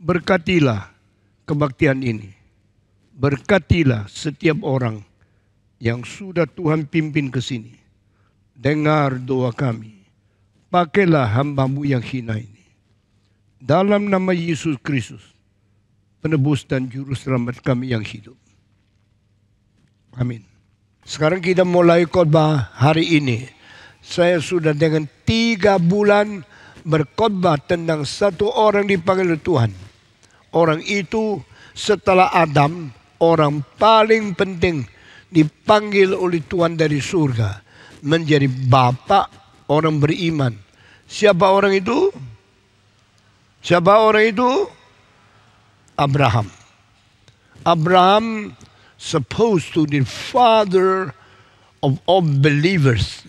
Berkatilah kebaktian ini. Berkatilah setiap orang yang sudah Tuhan pimpin ke sini. Dengar doa kami. Pakailah hamba-Mu yang hina ini. Dalam nama Yesus Kristus, penebus dan juru selamat kami yang hidup. Amin. Sekarang kita mulai khotbah hari ini. Saya sudah dengan 3 bulan berkhotbah tentang satu orang dipanggil Tuhan. Orang itu setelah Adam, orang paling penting dipanggil oleh Tuhan dari surga. Menjadi bapa orang beriman. Siapa orang itu? Siapa orang itu? Abraham. Abraham supposed to be the father of all believers.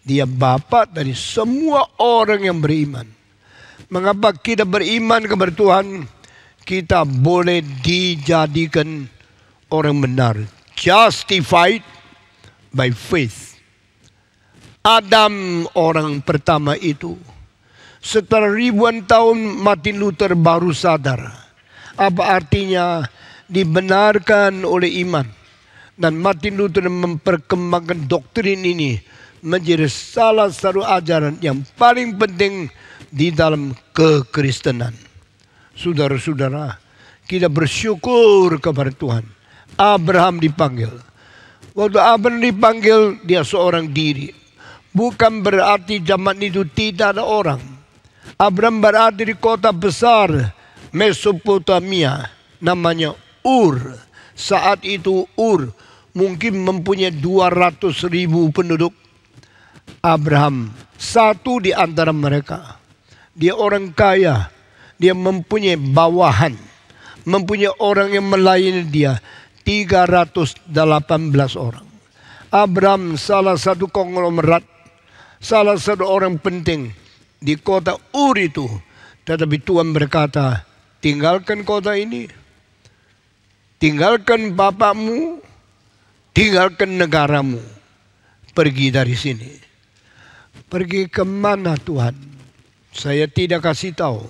Dia bapa dari semua orang yang beriman. Mengapa kita beriman kepada Tuhan? Kita boleh dijadikan orang benar. Justified by faith. Adam orang pertama itu. Setelah ribuan tahun Martin Luther baru sadar. Apa artinya dibenarkan oleh iman. Dan Martin Luther memperkembangkan doktrin ini menjadi salah satu ajaran yang paling penting di dalam kekristenan. Saudara-saudara, kita bersyukur kepada Tuhan. Abraham dipanggil. Waktu Abraham dipanggil, dia seorang diri. Bukan berarti zaman itu tidak ada orang. Abraham berada di kota besar Mesopotamia, namanya Ur. Saat itu Ur mungkin mempunyai 200.000 penduduk. Abraham satu di antara mereka. Dia orang kaya. Dia mempunyai bawahan. Mempunyai orang yang melayani dia. 318 orang. Abraham salah satu konglomerat. Salah satu orang penting di kota Ur itu. Tetapi Tuhan berkata, tinggalkan kota ini. Tinggalkan bapakmu. Tinggalkan negaramu. Pergi dari sini. Pergi kemana Tuhan? Saya tidak kasih tahu.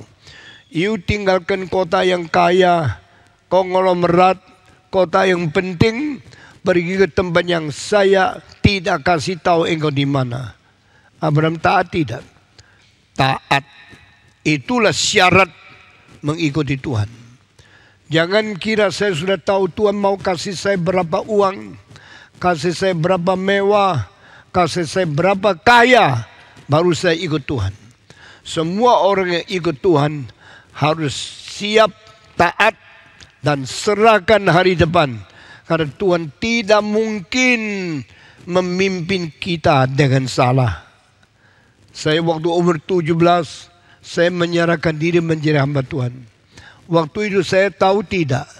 You tinggalkan kota yang kaya, konglomerat, kota yang penting. Pergi ke tempat yang saya tidak kasih tahu engkau di mana. Abraham taat tidak? Taat. Itulah syarat mengikuti Tuhan. Jangan kira saya sudah tahu Tuhan mau kasih saya berapa uang, kasih saya berapa mewah, kasih saya berapa kaya, baru saya ikut Tuhan. Semua orang yang ikut Tuhan harus siap, taat, dan serahkan hari depan. Karena Tuhan tidak mungkin memimpin kita dengan salah. Saya waktu umur 17, saya menyerahkan diri menjadi hamba Tuhan. Waktu itu saya tahu tidak.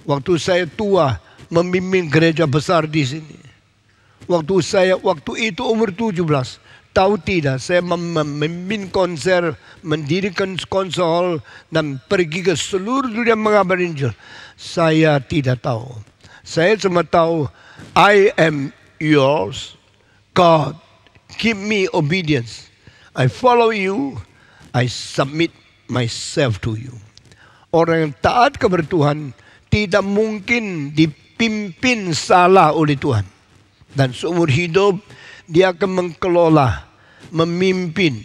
Waktu saya tua, memimpin gereja besar di sini. Waktu itu umur 17, tahu tidak, saya memimpin konser, mendirikan konsol, dan pergi ke seluruh dunia mengabar Injil. Saya tidak tahu. Saya cuma tahu, I am yours, God, give me obedience. I follow you, I submit myself to you. Orang yang taat kepada Tuhan tidak mungkin dipimpin salah oleh Tuhan. Dan seumur hidup dia akan mengelola, memimpin,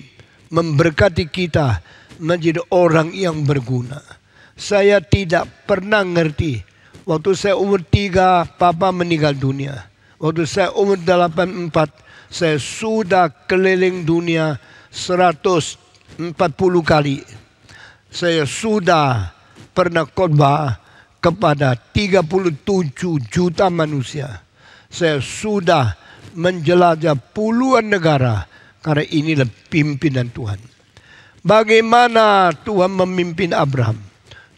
memberkati kita menjadi orang yang berguna. Saya tidak pernah ngerti. Waktu saya umur 3, papa meninggal dunia. Waktu saya umur 84, saya sudah keliling dunia 140 kali. Saya sudah pernah khotbah kepada 37 juta manusia. Saya sudah menjelajah puluhan negara. Karena inilah pimpinan Tuhan. Bagaimana Tuhan memimpin Abraham?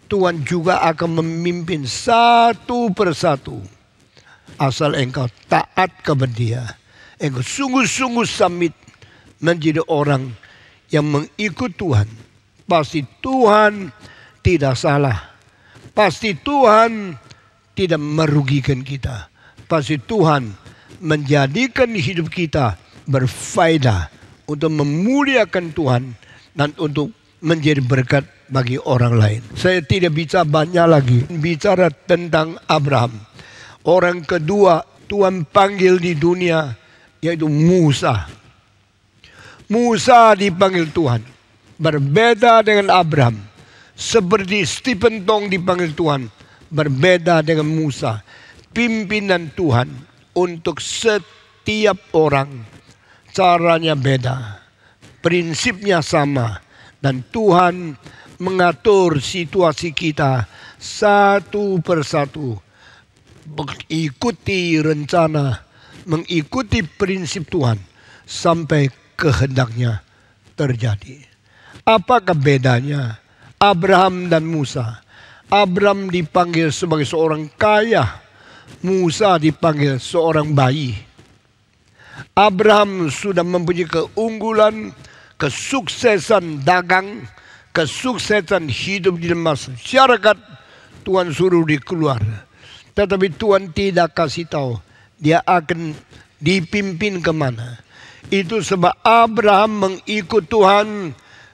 Tuhan juga akan memimpin satu persatu. Asal engkau taat kepada dia. Engkau sungguh-sungguh submit menjadi orang yang mengikut Tuhan. Pasti Tuhan tidak salah. Pasti Tuhan tidak merugikan kita. Pasti Tuhan menjadikan hidup kita berfaedah untuk memuliakan Tuhan dan untuk menjadi berkat bagi orang lain. Saya tidak bicara banyak lagi. Bicara tentang Abraham. Orang kedua Tuhan panggil di dunia yaitu Musa. Musa dipanggil Tuhan. Berbeda dengan Abraham. Seperti Stephen Tong dipanggil Tuhan. Berbeda dengan Musa. Pimpinan Tuhan untuk setiap orang. Caranya beda. Prinsipnya sama. Dan Tuhan mengatur situasi kita satu persatu. Mengikuti rencana. Mengikuti prinsip Tuhan. Sampai kehendaknya terjadi. Apakah bedanya Abraham dan Musa? Abraham dipanggil sebagai seorang kaya. Musa dipanggil seorang bayi. Abraham sudah mempunyai keunggulan, kesuksesan dagang, kesuksesan hidup di dalam masyarakat. Tuhan suruh dia keluar. Tetapi Tuhan tidak kasih tahu dia akan dipimpin kemana. Itu sebab Abraham mengikut Tuhan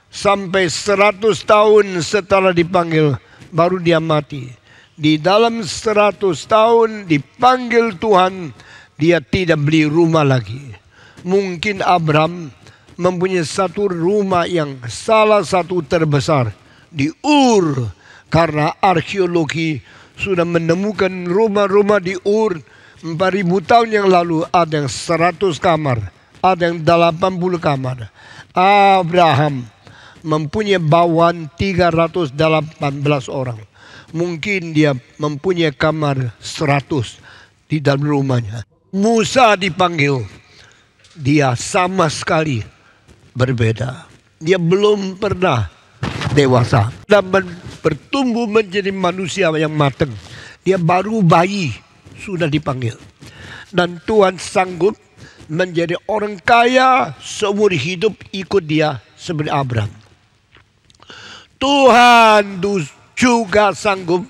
sampai 100 tahun setelah dipanggil baru dia mati. Di dalam 100 tahun dipanggil Tuhan, dia tidak beli rumah lagi. Mungkin Abraham mempunyai satu rumah yang salah satu terbesar di Ur. Karena arkeologi sudah menemukan rumah-rumah di Ur 4000 tahun yang lalu ada yang 100 kamar, ada yang 80 kamar. Abraham mempunyai bawahan 318 orang. Mungkin dia mempunyai kamar 100 di dalam rumahnya. Musa dipanggil. Dia sama sekali berbeda. Dia belum pernah dewasa. Dan bertumbuh menjadi manusia yang matang. Dia baru bayi sudah dipanggil. Dan Tuhan sanggup menjadi orang kaya seumur hidup ikut dia seperti Abraham. Tuhan juga sanggup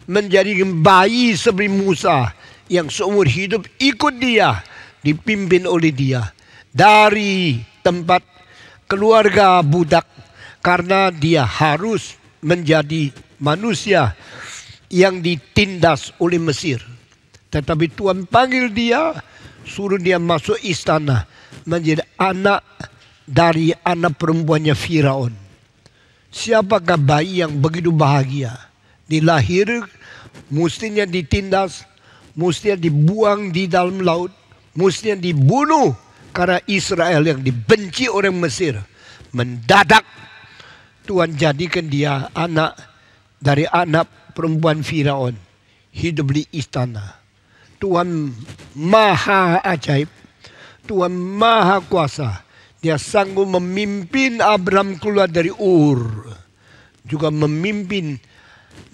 menjadi bayi seperti Musa yang seumur hidup ikut dia, dipimpin oleh dia dari tempat keluarga budak, karena dia harus menjadi manusia yang ditindas oleh Mesir. Tetapi Tuhan panggil dia, suruh dia masuk istana menjadi anak dari anak perempuannya Firaun. Siapakah bayi yang begitu bahagia? Dilahir, mestinya ditindas, mestinya dibuang di dalam laut, mestinya dibunuh karena Israel yang dibenci orang Mesir. Mendadak Tuhan jadikan dia anak dari anak perempuan Firaun, hidup di istana. Tuhan maha ajaib, Tuhan maha kuasa. Dia sanggup memimpin Abraham keluar dari Ur. Juga memimpin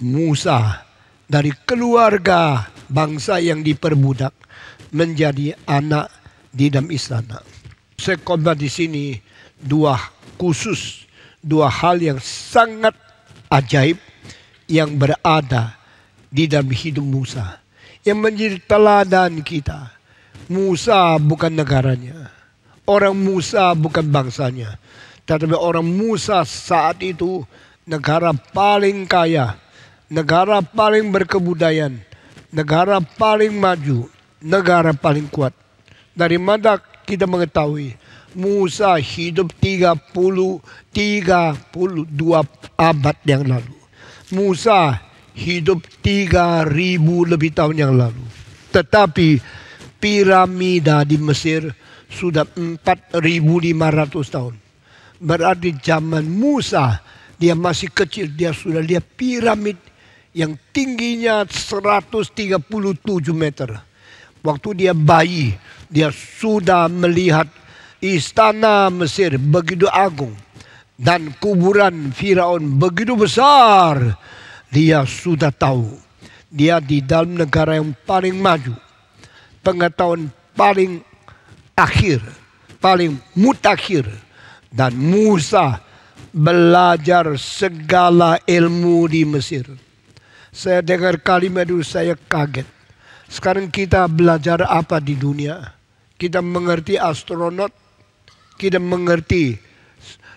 Musa dari keluarga bangsa yang diperbudak menjadi anak di dalam istana. Saya khotbah di sini dua hal yang sangat ajaib yang berada di dalam hidup Musa. Yang menjadi teladan kita. Musa bukan negaranya. Orang Musa bukan bangsanya. Tetapi orang Musa saat itu negara paling kaya, negara paling berkebudayaan, negara paling maju, negara paling kuat. Dari mana kita mengetahui Musa hidup 32 abad yang lalu. Musa hidup 3000 lebih tahun yang lalu. Tetapi piramida di Mesir sudah 4500 tahun. Berarti zaman Musa dia masih kecil, dia sudah lihat piramid yang tingginya 137 meter. Waktu dia bayi, dia sudah melihat istana Mesir begitu agung dan kuburan Firaun begitu besar. Dia sudah tahu dia di dalam negara yang paling maju, pengetahuan paling akhir, paling mutakhir. Dan Musa belajar segala ilmu di Mesir. Saya dengar kalimat itu saya kaget. Sekarang kita belajar apa di dunia? Kita mengerti astronot, kita mengerti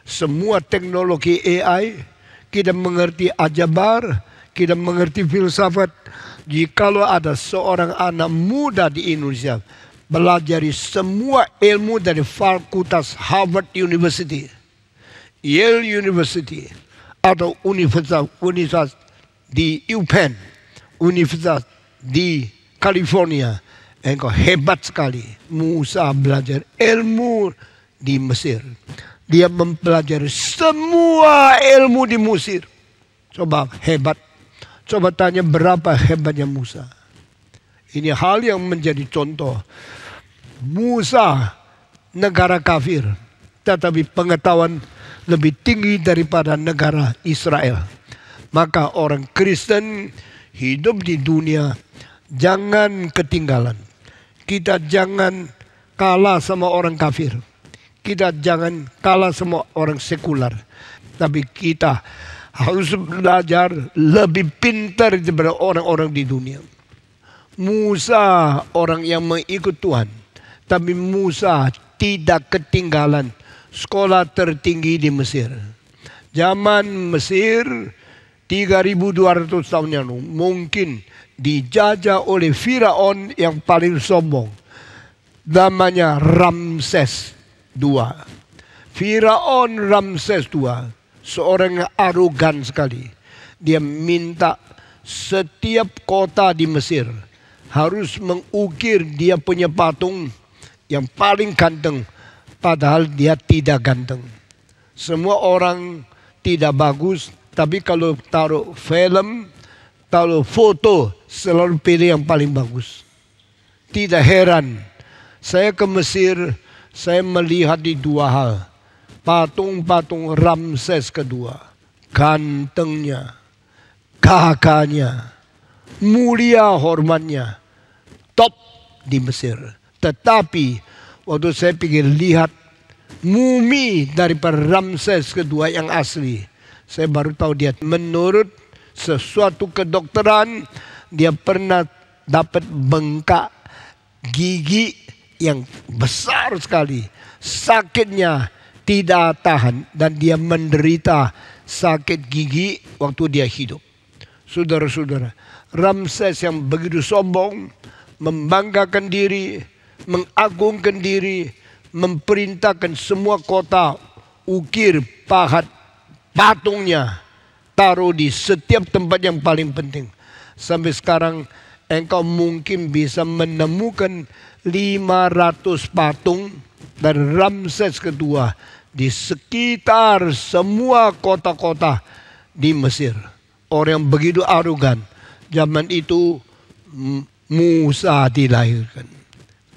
semua teknologi AI, kita mengerti aljabar, kita mengerti filsafat. Jikalau ada seorang anak muda di Indonesia belajar semua ilmu dari Fakultas Harvard University, Yale University, atau universitas di UPenn, universitas di California, engkau hebat sekali. Musa belajar ilmu di Mesir. Dia mempelajari semua ilmu di Mesir. Coba hebat. Coba tanya berapa hebatnya Musa. Ini hal yang menjadi contoh. Musa negara kafir, tetapi pengetahuan lebih tinggi daripada negara Israel. Maka orang Kristen hidup di dunia jangan ketinggalan. Kita jangan kalah sama orang kafir. Kita jangan kalah sama orang sekular. Tapi kita harus belajar lebih pintar daripada orang-orang di dunia. Musa orang yang mengikut Tuhan. Tapi Musa tidak ketinggalan sekolah tertinggi di Mesir. Zaman Mesir 3.200 tahun yang lalu mungkin dijajah oleh Firaun yang paling sombong. Namanya Ramses II. Firaun Ramses II. Seorang yang arogan sekali. Dia minta setiap kota di Mesir harus mengukir dia punya patung yang paling ganteng. Padahal dia tidak ganteng. Semua orang tidak bagus. Tapi kalau taruh film, taruh foto, selalu pilih yang paling bagus. Tidak heran. Saya ke Mesir, saya melihat di dua hal. Patung-patung Ramses II. Gantengnya, gagahnya, mulia hormatnya. Top di Mesir. Tetapi waktu saya pergi lihat mumi daripada Ramses II yang asli, saya baru tahu dia menurut sesuatu kedokteran dia pernah dapat bengkak gigi yang besar sekali. Sakitnya tidak tahan dan dia menderita sakit gigi waktu dia hidup. Saudara-saudara, Ramses yang begitu sombong, membanggakan diri, mengagungkan diri, memerintahkan semua kota ukir pahat patungnya, taruh di setiap tempat yang paling penting. Sampai sekarang engkau mungkin bisa menemukan 500 patung dari Ramses II di sekitar semua kota-kota di Mesir. Orang yang begitu arogan. Zaman itu Musa dilahirkan.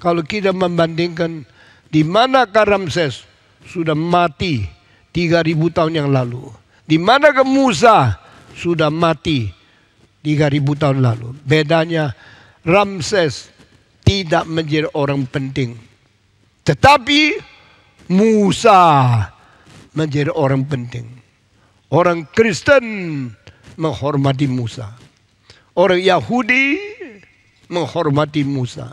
Kalau kita membandingkan di manakah Ramses sudah mati 3.000 tahun yang lalu. Di manakah Musa sudah mati 3.000 tahun lalu. Bedanya Ramses tidak menjadi orang penting. Tetapi Musa menjadi orang penting. Orang Kristen menghormati Musa. Orang Yahudi menghormati Musa.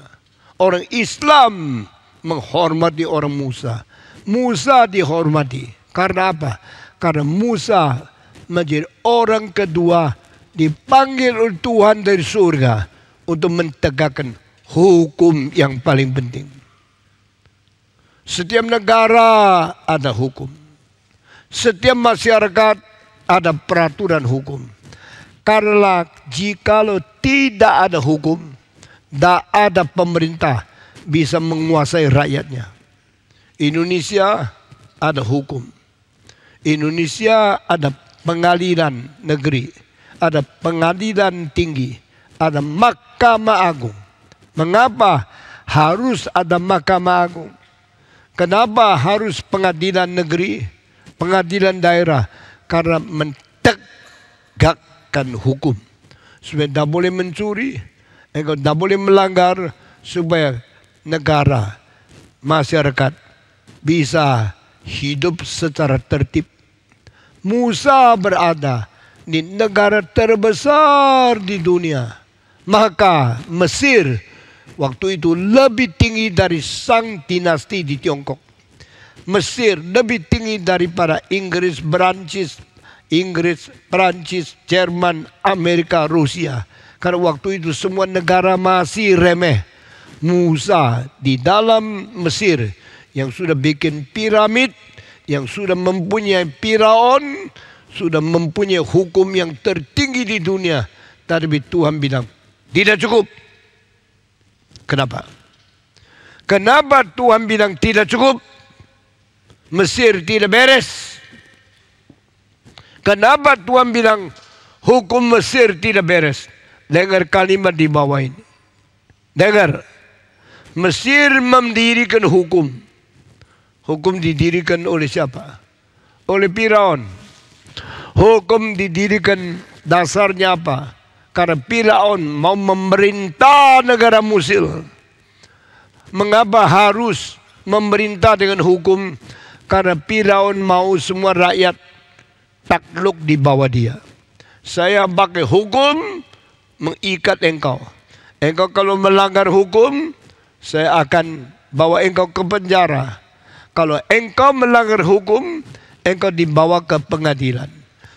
Orang Islam menghormati orang Musa. Musa dihormati. Karena apa? Karena Musa menjadi orang kedua dipanggil oleh Tuhan dari surga untuk mentegakkan hukum yang paling penting. Setiap negara ada hukum. Setiap masyarakat ada peraturan hukum. Karena jikalau tidak ada hukum, tidak ada pemerintah bisa menguasai rakyatnya. Indonesia ada hukum. Indonesia ada pengadilan negeri, ada pengadilan tinggi, ada Mahkamah Agung. Mengapa harus ada Mahkamah Agung? Kenapa harus pengadilan negeri, pengadilan daerah? Karena mentegakkan hukum. Supaya tidak boleh mencuri, tidak boleh melanggar, supaya negara, masyarakat bisa hidup secara tertib. Musa berada di negara terbesar di dunia. Maka Mesir waktu itu lebih tinggi dari sang dinasti di Tiongkok. Mesir lebih tinggi daripada Inggris, Perancis, Inggris, Prancis, Jerman, Amerika, Rusia. Karena waktu itu semua negara masih remeh. Musa di dalam Mesir yang sudah bikin piramid, yang sudah mempunyai Firaun, sudah mempunyai hukum yang tertinggi di dunia. Tapi Tuhan bilang, tidak cukup. Kenapa? Kenapa Tuhan bilang tidak cukup? Mesir tidak beres. Kenapa Tuhan bilang hukum Mesir tidak beres? Dengar kalimat di bawah ini. Dengar. Mesir mendirikan hukum. Hukum didirikan oleh siapa? Oleh Firaun. Hukum didirikan dasarnya apa? Karena Firaun mau memerintah negara Mesir. Mengapa harus memerintah dengan hukum? Karena Firaun mau semua rakyat takluk di bawah dia. Saya pakai hukum mengikat engkau. Engkau kalau melanggar hukum, saya akan bawa engkau ke penjara. Kalau engkau melanggar hukum, engkau dibawa ke pengadilan.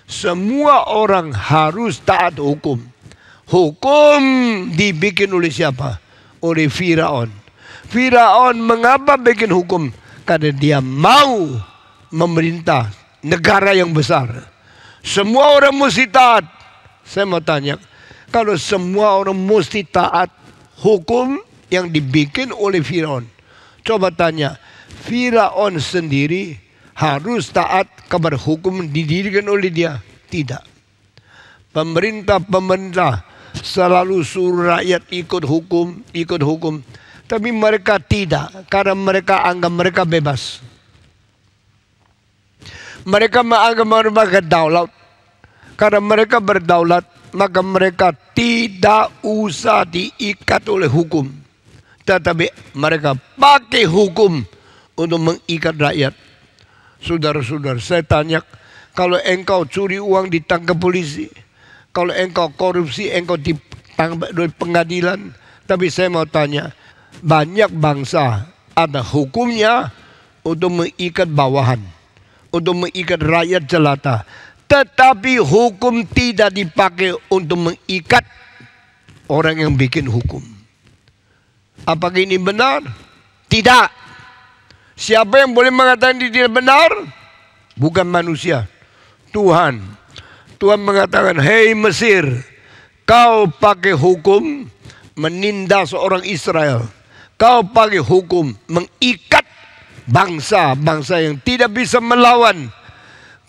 Semua orang harus taat hukum. Hukum dibikin oleh siapa? Oleh Firaun. Firaun mengapa bikin hukum? Karena dia mau memerintah negara yang besar. Semua orang mesti taat. Saya mau tanya, kalau semua orang mesti taat hukum yang dibikin oleh Firaun, coba tanya, Firaun sendiri harus taat kepada hukum didirikan oleh dia? Tidak. Pemerintah selalu suruh rakyat ikut hukum. Tapi mereka tidak, karena mereka anggap mereka bebas. Mereka menganggap mereka daulat. Karena mereka berdaulat, maka mereka tidak usah diikat oleh hukum. Tetapi mereka pakai hukum untuk mengikat rakyat. Saudara-saudara, saya tanya, kalau engkau curi uang ditangkap polisi, kalau engkau korupsi, engkau ditangkap oleh pengadilan. Tapi saya mau tanya, banyak bangsa ada hukumnya untuk mengikat bawahan, untuk mengikat rakyat jelata. Tetapi hukum tidak dipakai untuk mengikat orang yang bikin hukum. Apakah ini benar? Tidak. Siapa yang boleh mengatakan ini tidak benar? Bukan manusia, Tuhan. Tuhan mengatakan, hei Mesir, kau pakai hukum menindas orang Israel. Kau pakai hukum mengikat bangsa-bangsa yang tidak bisa melawan.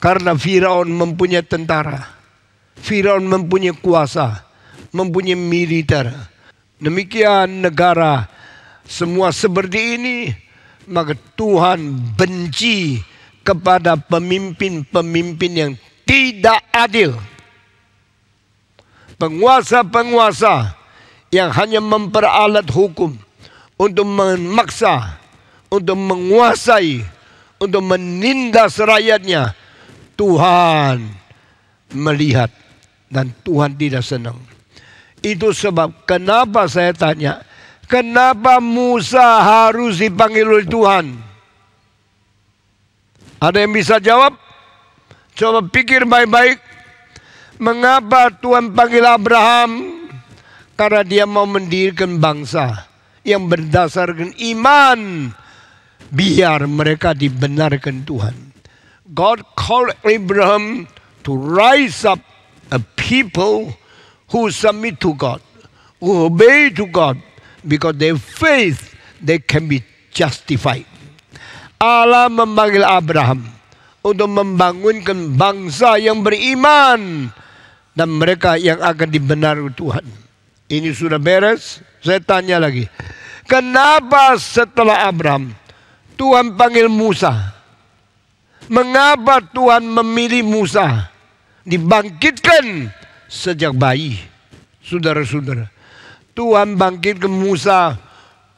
Karena Firaun mempunyai tentara. Firaun mempunyai kuasa, mempunyai militer. Demikian negara semua seperti ini, maka Tuhan benci kepada pemimpin-pemimpin yang tidak adil. Penguasa-penguasa yang hanya memperalat hukum untuk memaksa, untuk menguasai, untuk menindas rakyatnya. Tuhan melihat dan Tuhan tidak senang. Itu sebab kenapa saya tanya, kenapa Musa harus dipanggil oleh Tuhan? Ada yang bisa jawab? Coba pikir baik-baik. Mengapa Tuhan panggil Abraham? Karena dia mau mendirikan bangsa yang berdasarkan iman, biar mereka dibenarkan Tuhan. God called Abraham to rise up a people who submit to God, who obey to God, because their faith they can be justified. Allah memanggil Abraham untuk membangunkan bangsa yang beriman dan mereka yang akan dibenarkan Tuhan. Ini sudah beres. Saya tanya lagi, kenapa setelah Abraham Tuhan panggil Musa? Mengapa Tuhan memilih Musa dibangkitkan sejak bayi? Saudara-saudara, Tuhan bangkitkan Musa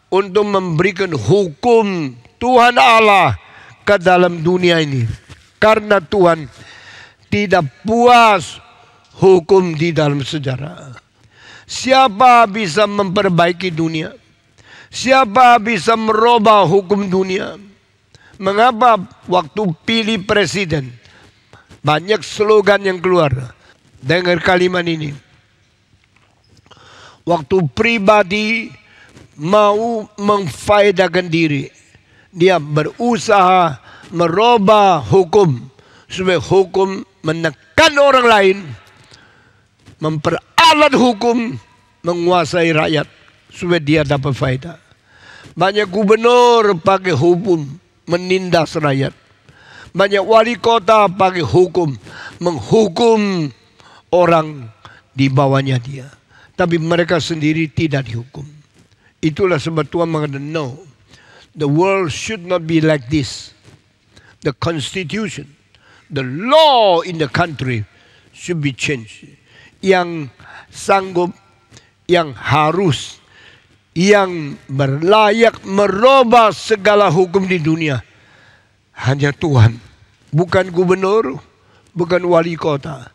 untuk memberikan hukum Tuhan Allah ke dalam dunia ini. Karena Tuhan tidak puas hukum di dalam sejarah. Siapa bisa memperbaiki dunia? Siapa bisa merubah hukum dunia? Mengapa waktu pilih presiden Banyak slogan yang keluar. Dengar kalimat ini. Waktu pribadi mau memfaedakan diri, dia berusaha merubah hukum supaya hukum menekan orang lain, memperalat hukum menguasai rakyat supaya dia dapat faedah. Banyak gubernur pakai hukum menindas rakyat. Banyak wali kota pakai hukum menghukum orang di bawahnya dia. Tapi mereka sendiri tidak dihukum. Itulah sebab Tuhan mengatakan, no, the world should not be like this. The constitution, the law in the country should be changed. Yang sanggup, yang harus, yang berlayak merubah segala hukum di dunia hanya Tuhan. Bukan gubernur, bukan wali kota.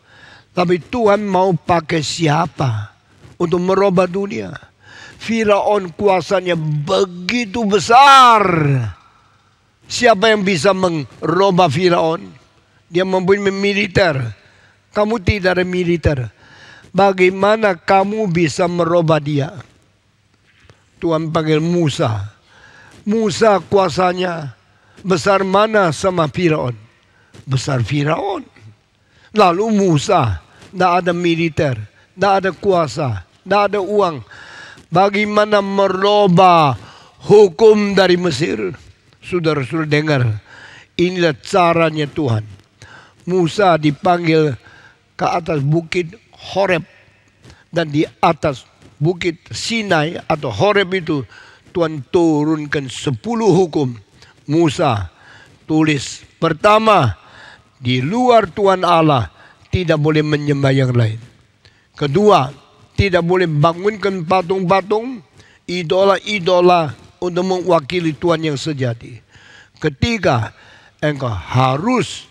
Tapi Tuhan mau pakai siapa untuk merubah dunia? Firaun kuasanya begitu besar. Siapa yang bisa merubah Firaun? Dia mempunyai militer. Kamu tidak ada militer. Bagaimana kamu bisa merubah dia? Tuhan panggil Musa. Musa kuasanya besar mana sama Firaun? Besar Firaun. Lalu Musa tidak ada militer, tidak ada kuasa, tidak ada uang. Bagaimana merubah hukum dari Mesir? Saudara-saudara dengar, inilah caranya Tuhan. Musa dipanggil ke atas bukit Horeb, dan di atas bukit Sinai atau Horeb itu Tuhan turunkan 10 hukum. Musa tulis, pertama, di luar Tuhan Allah tidak boleh menyembah yang lain. Kedua, tidak boleh bangunkan patung-patung, idola-idola untuk mewakili Tuhan yang sejati. Ketiga, engkau harus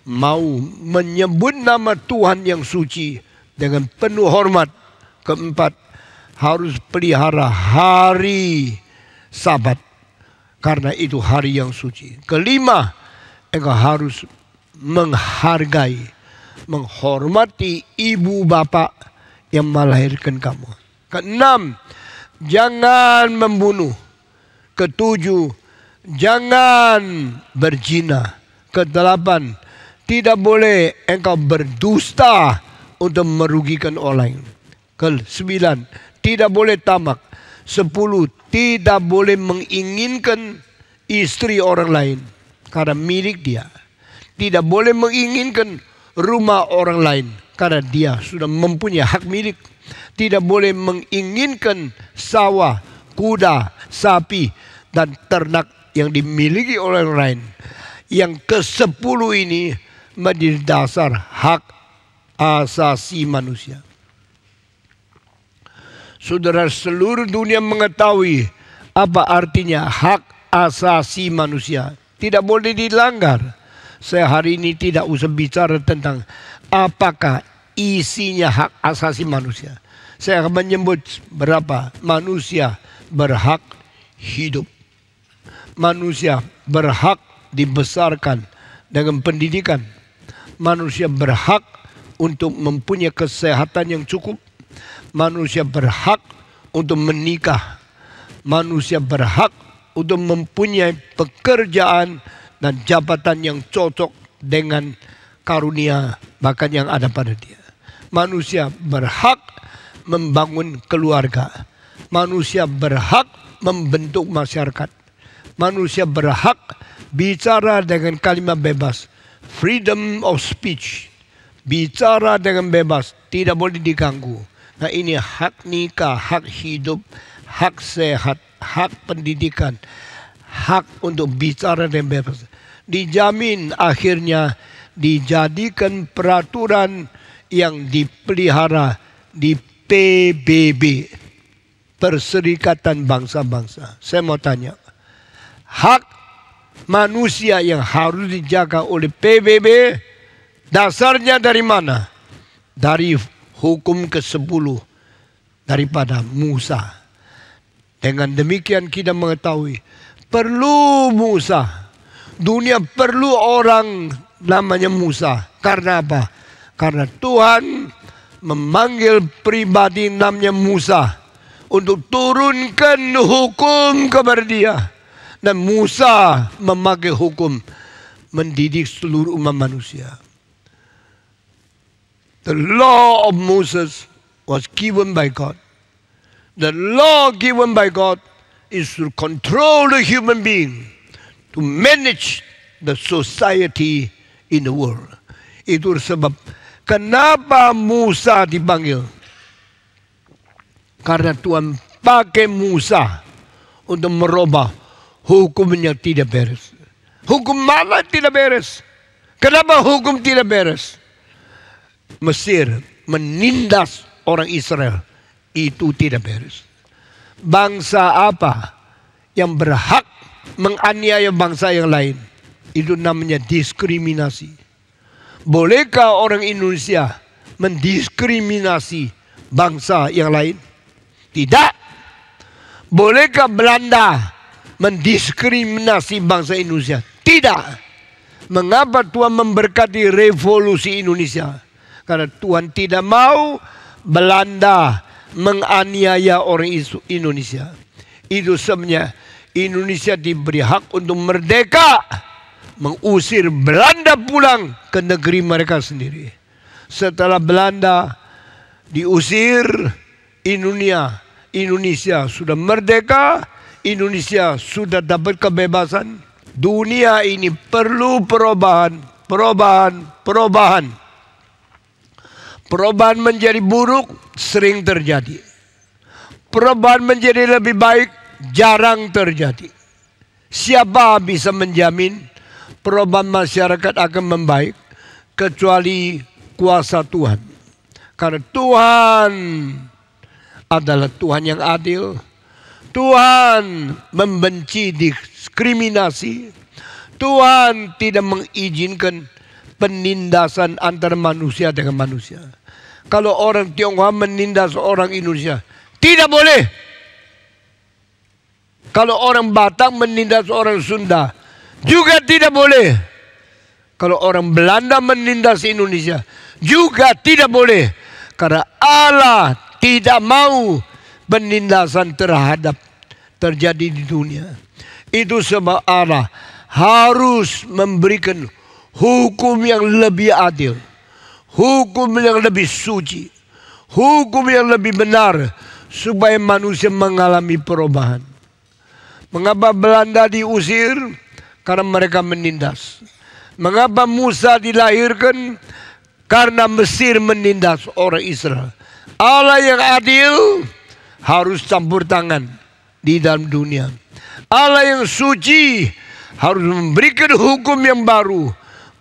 mau menyebut nama Tuhan yang suci dengan penuh hormat. Keempat, harus pelihara hari Sabat, karena itu hari yang suci. Kelima, engkau harus menghargai, menghormati ibu bapa yang melahirkan kamu. Keenam, jangan membunuh. Ketujuh, jangan berzina. Kedelapan, tidak boleh engkau berdusta untuk merugikan orang lain. Kesembilan, tidak boleh tamak. 10, tidak boleh menginginkan istri orang lain karena milik dia. Tidak boleh menginginkan rumah orang lain karena dia sudah mempunyai hak milik. Tidak boleh menginginkan sawah, kuda, sapi, dan ternak yang dimiliki oleh orang lain. Yang ke-10 ini menjadi dasar hak asasi manusia. Saudara, seluruh dunia mengetahui apa artinya hak asasi manusia. Tidak boleh dilanggar. Saya hari ini tidak usah bicara tentang apakah isinya hak asasi manusia. Saya akan menyebut berapa. Manusia berhak hidup. Manusia berhak dibesarkan dengan pendidikan. Manusia berhak untuk mempunyai kesehatan yang cukup. Manusia berhak untuk menikah. Manusia berhak untuk mempunyai pekerjaan dan jabatan yang cocok dengan karunia bahkan yang ada pada dia. Manusia berhak membangun keluarga. Manusia berhak membentuk masyarakat. Manusia berhak bicara dengan kalimat bebas. Freedom of speech. Bicara dengan bebas, tidak boleh diganggu. Nah, ini hak nikah, hak hidup, hak sehat, hak pendidikan, hak untuk bicara dengan bebas. Dijamin akhirnya dijadikan peraturan yang dipelihara di PBB, Perserikatan Bangsa-Bangsa. Saya mau tanya, hak manusia yang harus dijaga oleh PBB dasarnya dari mana? Dari hukum ke-10 daripada Musa. Dengan demikian kita mengetahui perlu Musa. Dunia perlu orang namanya Musa. Karena apa? Karena Tuhan memanggil pribadi namanya Musa untuk turunkan hukum kepada dia. Dan Musa memakai hukum mendidik seluruh umat manusia. The law of Moses was given by God. The law given by God is to control the human being, to manage the society in the world. Itu sebab kenapa Musa dipanggil. Karena Tuhan pakai Musa untuk merubah hukum yang tidak beres. Hukum mana tidak beres? Kenapa hukum tidak beres? Mesir menindas orang Israel, itu tidak beres. Bangsa apa yang berhak menganiaya bangsa yang lain? Itu namanya diskriminasi. Bolehkah orang Indonesia mendiskriminasi bangsa yang lain? Tidak. Bolehkah Belanda mendiskriminasi bangsa Indonesia? Tidak. Mengapa Tuhan memberkati revolusi Indonesia? Karena Tuhan tidak mau Belanda menganiaya orang Indonesia. Itu sebabnya Indonesia diberi hak untuk merdeka, mengusir Belanda pulang ke negeri mereka sendiri. Setelah Belanda diusir, Indonesia sudah merdeka, Indonesia sudah dapat kebebasan. Dunia ini perlu perubahan. Perubahan menjadi buruk sering terjadi. Perubahan menjadi lebih baik jarang terjadi. Siapa bisa menjamin perubahan masyarakat akan membaik kecuali kuasa Tuhan? Karena Tuhan adalah Tuhan yang adil. Tuhan membenci diskriminasi. Tuhan tidak mengizinkan penindasan antara manusia dengan manusia. Kalau orang Tionghoa menindas orang Indonesia, tidak boleh. Kalau orang Batak menindas orang Sunda, juga tidak boleh. Kalau orang Belanda menindas Indonesia, juga tidak boleh. Karena Allah tidak mau penindasan terjadi di dunia. Itu sebab Allah harus memberikan hukum yang lebih adil, hukum yang lebih suci, hukum yang lebih benar, supaya manusia mengalami perubahan. Mengapa Belanda diusir? Karena mereka menindas. Mengapa Musa dilahirkan? Karena Mesir menindas orang Israel. Allah yang adil harus campur tangan di dalam dunia. Allah yang suci harus memberikan hukum yang baru,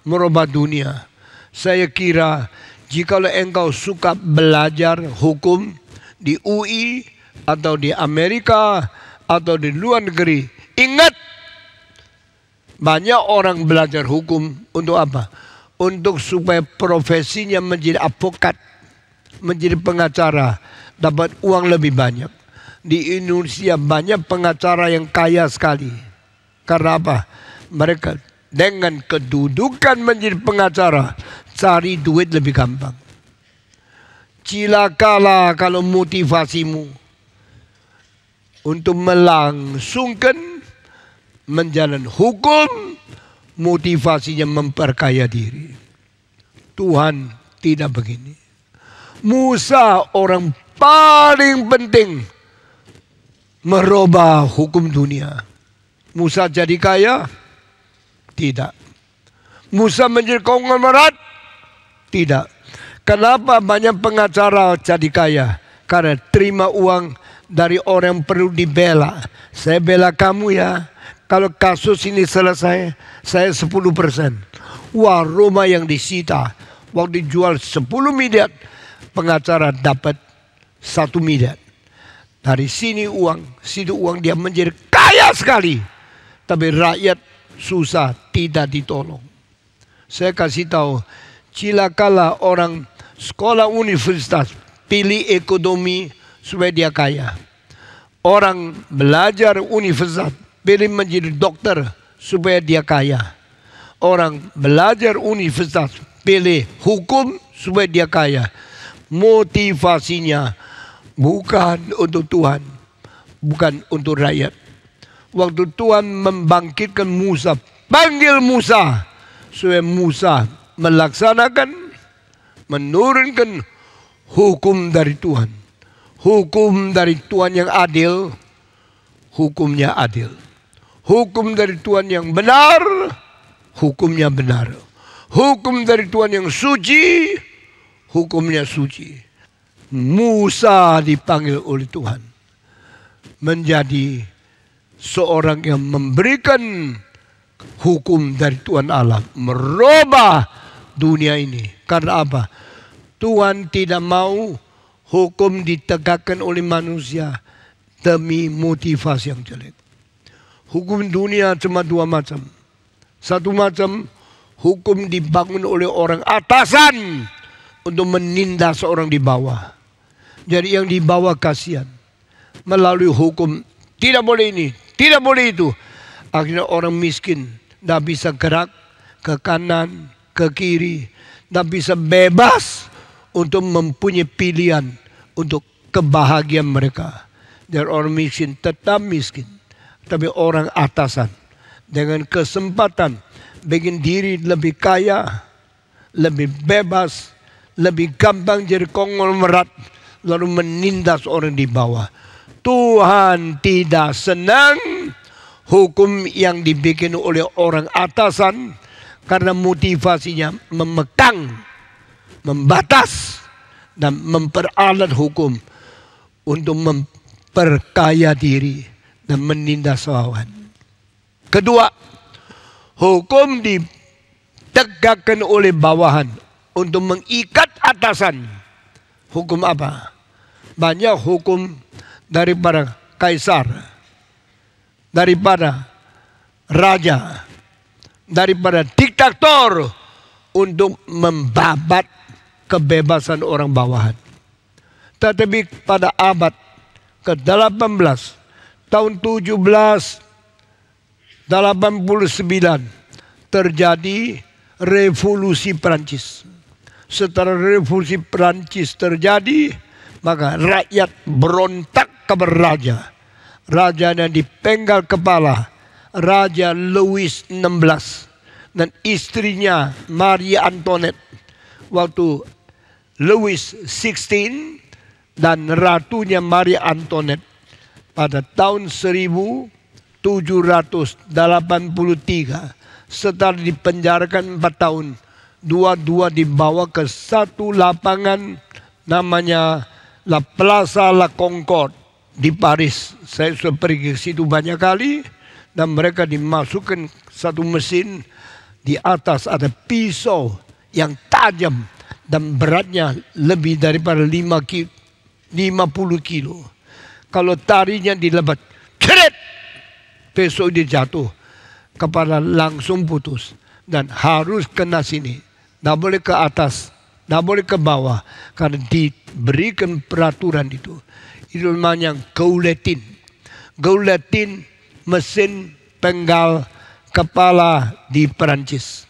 merubah dunia. Saya kira jikalau engkau suka belajar hukum di UI atau di Amerika atau di luar negeri, ingat, banyak orang belajar hukum untuk apa? Untuk supaya profesinya menjadi advokat, menjadi pengacara, dapat uang lebih banyak. Di Indonesia banyak pengacara yang kaya sekali. Karena apa? Mereka dengan kedudukan menjadi pengacara, cari duit lebih gampang. Cilakalah kalau motivasimu untuk melangsungkan menjalan hukum, motivasinya memperkaya diri. Tuhan tidak begini. Musa orang paling penting merubah hukum dunia. Musa jadi kaya? Tidak. Musa menjadi konglomerat? Tidak. Kenapa banyak pengacara jadi kaya? Karena terima uang dari orang yang perlu dibela. Saya bela kamu ya. Kalau kasus ini selesai, saya 10%. Wah, rumah yang disita, waktu dijual 10 miliar, pengacara dapat 1 miliar. Dari sini uang, situ uang, dia menjadi kaya sekali. Tapi rakyat susah, tidak ditolong. Saya kasih tahu, cilakalah orang sekolah universitas pilih ekonomi supaya dia kaya. Orang belajar universitas pilih menjadi dokter supaya dia kaya. Orang belajar universitas pilih hukum supaya dia kaya. Motivasinya bukan untuk Tuhan, bukan untuk rakyat. Waktu Tuhan membangkitkan Musa, panggil Musa supaya Musa melaksanakan, menurunkan hukum dari Tuhan. Hukum dari Tuhan yang adil, hukumnya adil. Hukum dari Tuhan yang benar, hukumnya benar. Hukum dari Tuhan yang suci, hukumnya suci. Musa dipanggil oleh Tuhan menjadi seorang yang memberikan hukum dari Tuhan Allah, merubah dunia ini. Karena apa? Tuhan tidak mau hukum ditegakkan oleh manusia demi motivasi yang jelek. Hukum dunia cuma dua macam. Satu macam, hukum dibangun oleh orang atasan untuk menindas orang di bawah. Jadi yang di bawah kasihan. Melalui hukum, tidak boleh ini, tidak boleh itu. Akhirnya orang miskin tidak bisa gerak ke kanan, ke kiri. Tidak bisa bebas untuk mempunyai pilihan untuk kebahagiaan mereka. Dan orang miskin tetap miskin. Tapi orang atasan dengan kesempatan bikin diri lebih kaya, lebih bebas, lebih gampang jadi konglomerat, lalu menindas orang di bawah. Tuhan tidak senang hukum yang dibikin oleh orang atasan karena motivasinya memekang, membatas, dan memperalat hukum untuk memperkaya diri dan menindas lawan. Kedua, hukum ditegakkan oleh bawahan untuk mengikat atasan. Hukum apa? Banyak hukum daripada kaisar, daripada raja, daripada diktator untuk membabat kebebasan orang bawahan. Tetapi pada abad ke-18 tahun 1789 terjadi revolusi Perancis. Setelah revolusi Perancis terjadi, maka rakyat berontak kepada raja. Rajanya dipenggal kepala, Raja Louis XVI dan istrinya Marie Antoinette. Waktu Louis XVI dan ratunya Marie Antoinette pada tahun 1783 setelah dipenjarakan 4 tahun, dua-dua dibawa ke satu lapangan namanya La Plaza La Concorde di Paris. Saya sudah pergi ke situ banyak kali dan mereka dimasukkan satu mesin, di atas ada pisau yang tajam dan beratnya lebih daripada 50 kilo. Kalau tarinya dilebat, ceret, besok dia jatuh, kepala langsung putus dan harus kena sini. Tidak boleh ke atas, tidak boleh ke bawah, karena diberikan peraturan itu. Itu namanya guillotine. Guillotine, mesin penggal kepala di Perancis.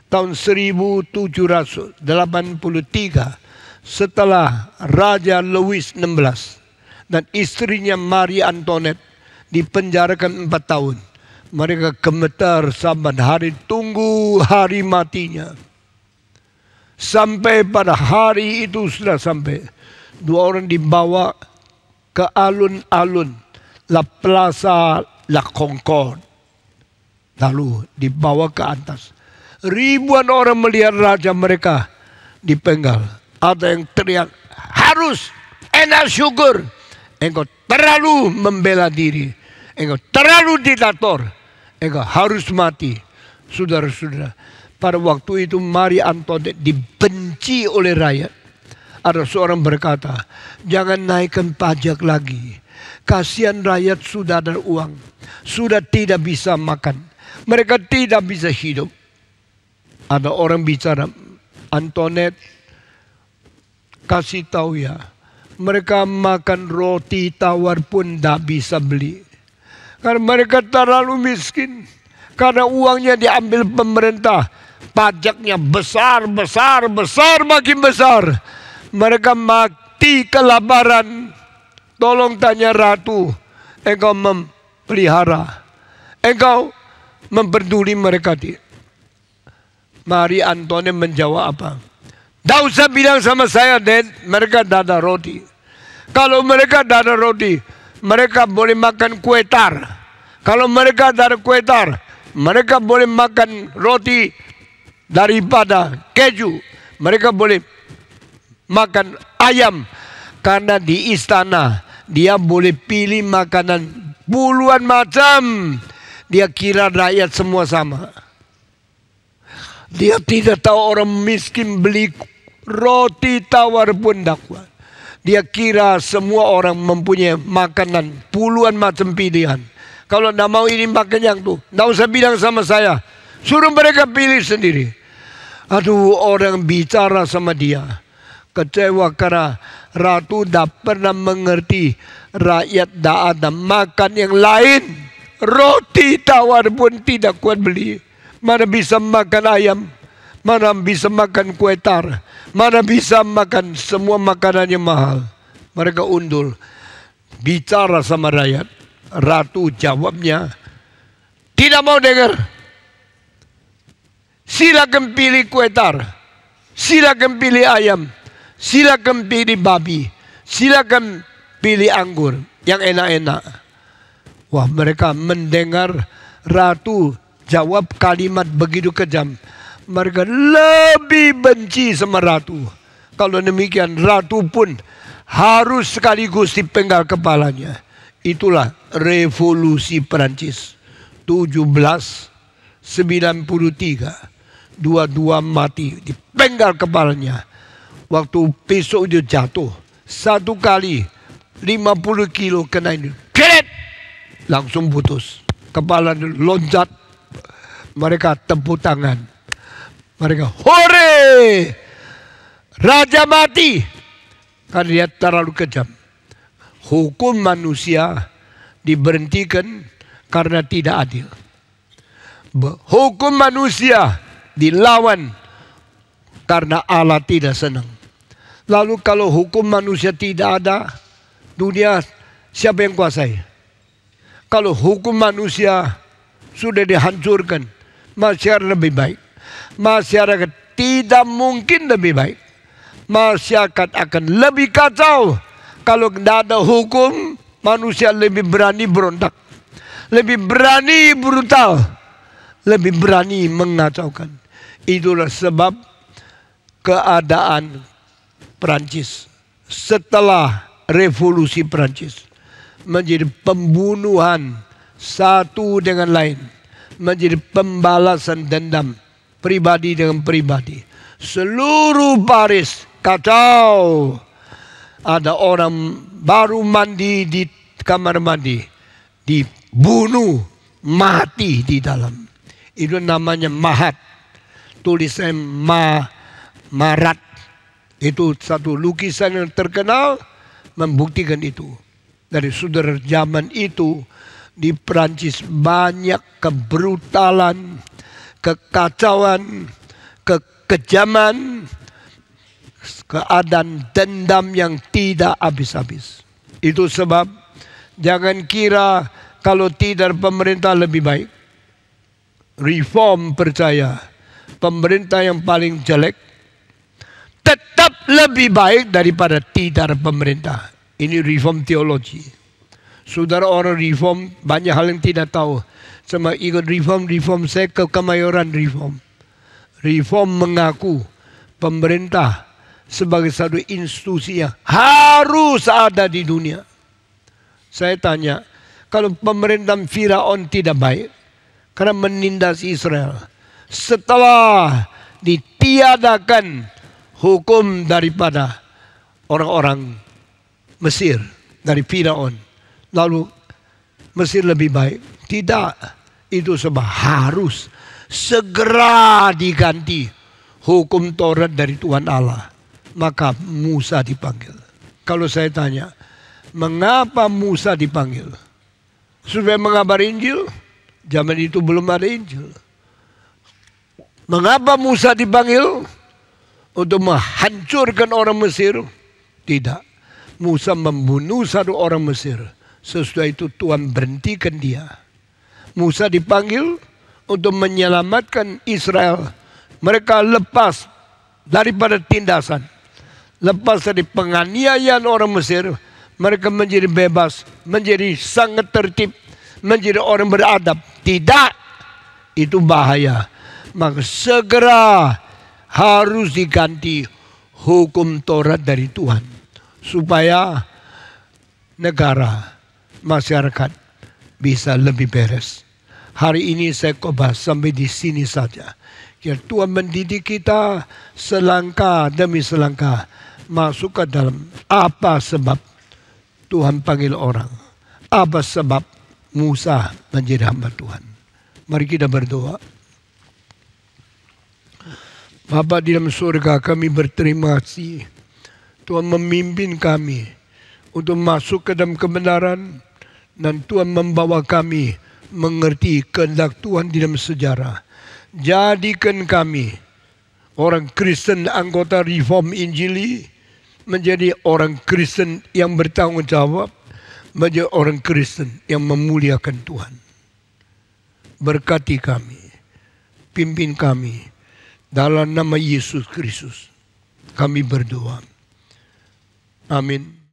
Tahun 1783 setelah Raja Louis XVI dan istrinya Marie Antoinette dipenjarakan 4 tahun. Mereka gemetar saban hari tunggu hari matinya. Sampai pada hari itu sudah sampai. Dua orang dibawa ke alun-alun La Plaza La Concorde. Lalu dibawa ke atas. Ribuan orang melihat raja mereka dipenggal. Ada yang teriak, harus enak syukur. Engkau terlalu membela diri. Engkau terlalu diktator. Engkau harus mati. Saudara-saudara, pada waktu itu Marie Antoinette dibenci oleh rakyat. Ada seorang berkata, jangan naikkan pajak lagi. Kasihan rakyat sudah ada uang. Sudah tidak bisa makan. Mereka tidak bisa hidup. Ada orang bicara, Antoinette, kasih tahu ya, mereka makan roti tawar pun tidak bisa beli. Karena mereka terlalu miskin. Karena uangnya diambil pemerintah. pajaknya besar, besar, besar, makin besar. Mereka mati kelaparan. Tolong tanya ratu, engkau memelihara, engkau memperduli mereka. Marie Antoinette menjawab apa? Tidak usah bilang sama saya, Dad, mereka tidak ada roti. Kalau mereka tidak ada roti, mereka boleh makan kue tar. Kalau mereka tidak ada kue tar, mereka boleh makan roti daripada keju. Mereka boleh makan ayam. Karena di istana dia boleh pilih makanan puluhan macam. Dia kira rakyat semua sama. Dia tidak tahu orang miskin beli roti tawar pun tak kuat. Dia kira semua orang mempunyai makanan puluhan macam pilihan. Kalau tidak mau ini makan yang tu, tidak usah bilang sama saya. Suruh mereka pilih sendiri. Aduh, orang bicara sama dia. Kecewa karena ratu tidak pernah mengerti rakyat tidak ada makan yang lain. Roti tawar pun tidak kuat beli. Mana bisa makan ayam, mana bisa makan kue tar, mana bisa makan semua makanan yang mahal. Mereka undul. Bicara sama rakyat. Ratu jawabnya, tidak mau dengar. Silakan pilih kue tar, silakan pilih ayam, silakan pilih babi, silakan pilih anggur yang enak-enak. Wah, mereka mendengar ratu jawab kalimat begitu kejam. Mereka lebih benci sama ratu. Kalau demikian, ratu pun harus sekaligus dipenggal kepalanya. Itulah revolusi Perancis 1793. Dua-dua mati, dipenggal kepalanya. Waktu pisau itu jatuh, satu kali 50 kilo kena ini, keret, langsung putus. Kepala loncat. Mereka tepuk tangan. Mereka, hore! Raja mati. Karena dia terlalu kejam. Hukum manusia diberhentikan karena tidak adil. Hukum manusia dilawan karena Allah tidak senang. Lalu kalau hukum manusia tidak ada, dunia siapa yang kuasai? Kalau hukum manusia sudah dihancurkan, masyarakat lebih baik. Masyarakat tidak mungkin lebih baik. Masyarakat akan lebih kacau. Kalau tidak ada hukum, manusia lebih berani berontak, lebih berani brutal, lebih berani mengacaukan. Itulah sebab keadaan Perancis setelah revolusi Perancis menjadi pembunuhan satu dengan lain, menjadi pembalasan dendam pribadi dengan pribadi. Seluruh Paris kacau. Ada orang baru mandi di kamar mandi, dibunuh mati di dalam. Itu namanya Mahat. Tulisan Marat. Itu satu lukisan yang terkenal membuktikan itu. Dari sudut zaman itu di Perancis banyak kebrutalan, kekacauan, kekejaman, keadaan dendam yang tidak habis-habis. Itu sebab jangan kira kalau tidak pemerintah lebih baik. Reform percaya pemerintah yang paling jelek tetap lebih baik daripada tidak pemerintah. Ini reform teologi. Saudara, orang reform banyak hal yang tidak tahu. Sama ikut reform saya ke Kemayoran reform. Reform mengaku pemerintah sebagai satu institusi yang harus ada di dunia. Saya tanya, kalau pemerintah Firaun tidak baik karena menindas Israel, setelah ditiadakan hukum daripada orang-orang Mesir, dari Firaun, lalu Mesir lebih baik? Tidak. Itu sebab harus segera diganti hukum Taurat dari Tuhan Allah. Maka Musa dipanggil. Kalau saya tanya, mengapa Musa dipanggil? Supaya mengabar Injil? Zaman itu belum ada Injil. Mengapa Musa dipanggil? Untuk menghancurkan orang Mesir? Tidak. Musa membunuh satu orang Mesir. Sesudah itu Tuhan berhentikan dia. Musa dipanggil untuk menyelamatkan Israel. Mereka lepas daripada tindasan. Lepas dari penganiayaan orang Mesir. Mereka menjadi bebas. Menjadi sangat tertib. Menjadi orang beradab. Tidak. Itu bahaya. Maka segera harus diganti hukum Taurat dari Tuhan. Supaya negara, masyarakat bisa lebih beres. Hari ini saya khotbah sampai di sini saja. Ya, Tuhan mendidik kita selangkah demi selangkah masuk ke dalam apa sebab Tuhan panggil orang. Apa sebab Musa menjadi hamba Tuhan. Mari kita berdoa. Bapa di dalam surga, kami berterima kasih. Tuhan memimpin kami untuk masuk ke dalam kebenaran. Dan Tuhan membawa kami mengerti kehendak Tuhan di dalam sejarah. Jadikan kami orang Kristen anggota Reform Injili. Menjadi orang Kristen yang bertanggung jawab. Menjadi orang Kristen yang memuliakan Tuhan. Berkati kami. Pimpin kami. Dalam nama Yesus Kristus kami berdoa. Amin.